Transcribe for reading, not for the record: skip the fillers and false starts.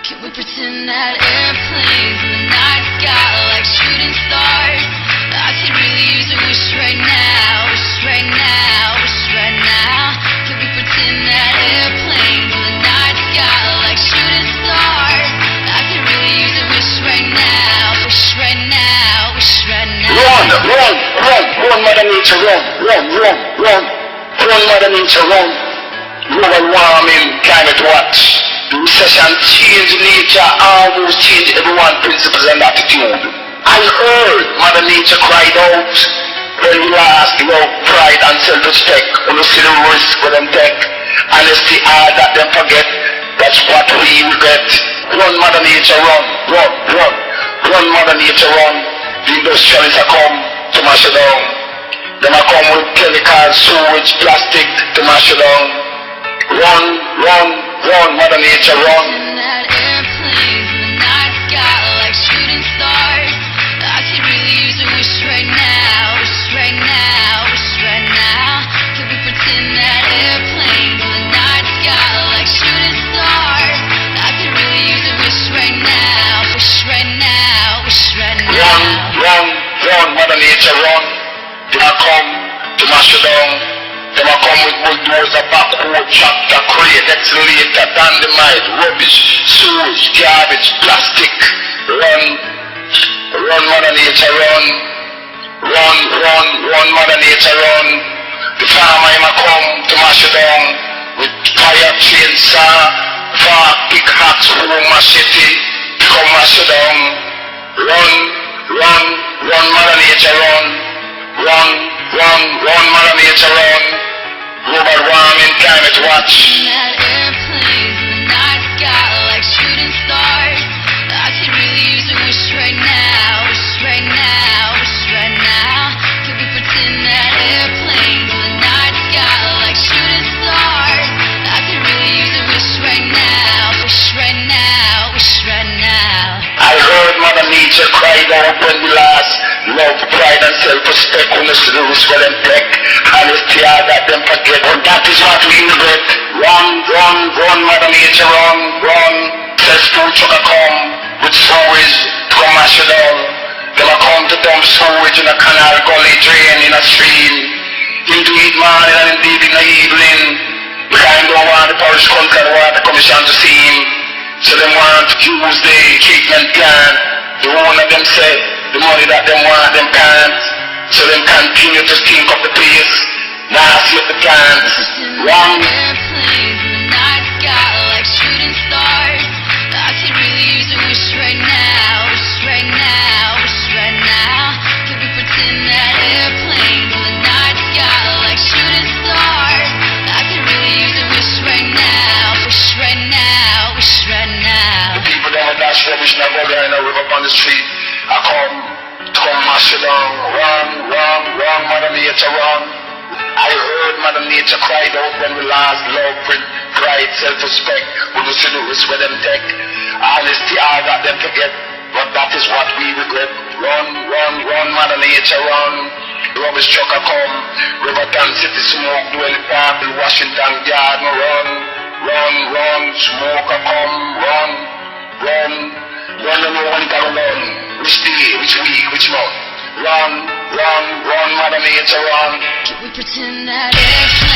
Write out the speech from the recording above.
Can we pretend that airplanes in the night sky are like shooting stars? I could really use a wish right now, wish right now, wish right now. Can we pretend that airplanes in the night sky are like shooting stars? I could really use a wish right now, wish right now, wish right now. Run, Mother Nature, run, Mother Nature, run. Global warming, climate watch. The recession change nature, almost change everyone's principles and attitude. I heard Mother Nature cried out when we last love, pride and self-respect. When we see the risk for them take, honesty all that them forget. That's what we regret. Run, Mother Nature, run, Mother Nature, run. The industrialists are come to mash it down. Them are come with chemicals, sewage, plastic to mash it down. Run, Mother Nature, run. That airplanes in the night sky are like shooting stars. I could really use a wish right now, wish right now, wish right now. Can we pretend that airplanes in the night sky are like shooting stars? I could really use a wish right now, wish right now, wish right now. Run, Mother Nature, run. They are come to mash you down. They are come with bulldozer, backhoe, tractor, crane, accelerator, dynamite, rubbish, sewage, garbage, plastic. Run, Mother Nature, run. Run, Mother Nature, run. The farmer him a come to mash you down with fire, chainsaw, fork, pickaxe, hoe, machete. Come mash you down. Run, Mother Nature, run. Run, Mother Nature, run. Global warming, climate watch. That airplanes in the night sky are like shooting stars. I could really use a wish right now, wish right now, wish right now. Can we pretend that airplanes in the night sky are like shooting stars? I could really use a wish right now, wish right now, wish right now. I heard Mother Nature cried out when we last love, pride and self-respect. When the rules for them take, honesty all that them forget. But that is what we regret. Run, Mother Nature, run. Cesspool truck a come with sewage to come mash you down. Them a come to dump sewage in a canal, gully, drain, in a stream. Into it morning and indeed in the evening. Because they don't want the parish council and water commission to see him. So them want to use the treatment plan. The one of them say the money that them want them can't. So them continue to stink up the place. Now see up the plants. Run. Airplanes in the night sky are like shooting stars. I could really use a wish right now, wish right now, wish right now. Can we pretend that airplanes in the night sky are like shooting stars? I could really use a wish right now, wish right now, wish right now. The people that dash rubbish in a gutter in a river on the street, I come mash it down. Run, Mother Nature, run. I heard Mother Nature cried out when we last love, pride, self-respect. When we see the risk for them take, honesty all that them forget. But that is what we regret. Run, Mother Nature, run. Rubbish truck a come, Riverton City smoke, Dwell Park, Washington Garden, run, smoke a come, run, and no one can run. Which day, which week, which month? Run, Mother Nature, run. Can we pretend that airplane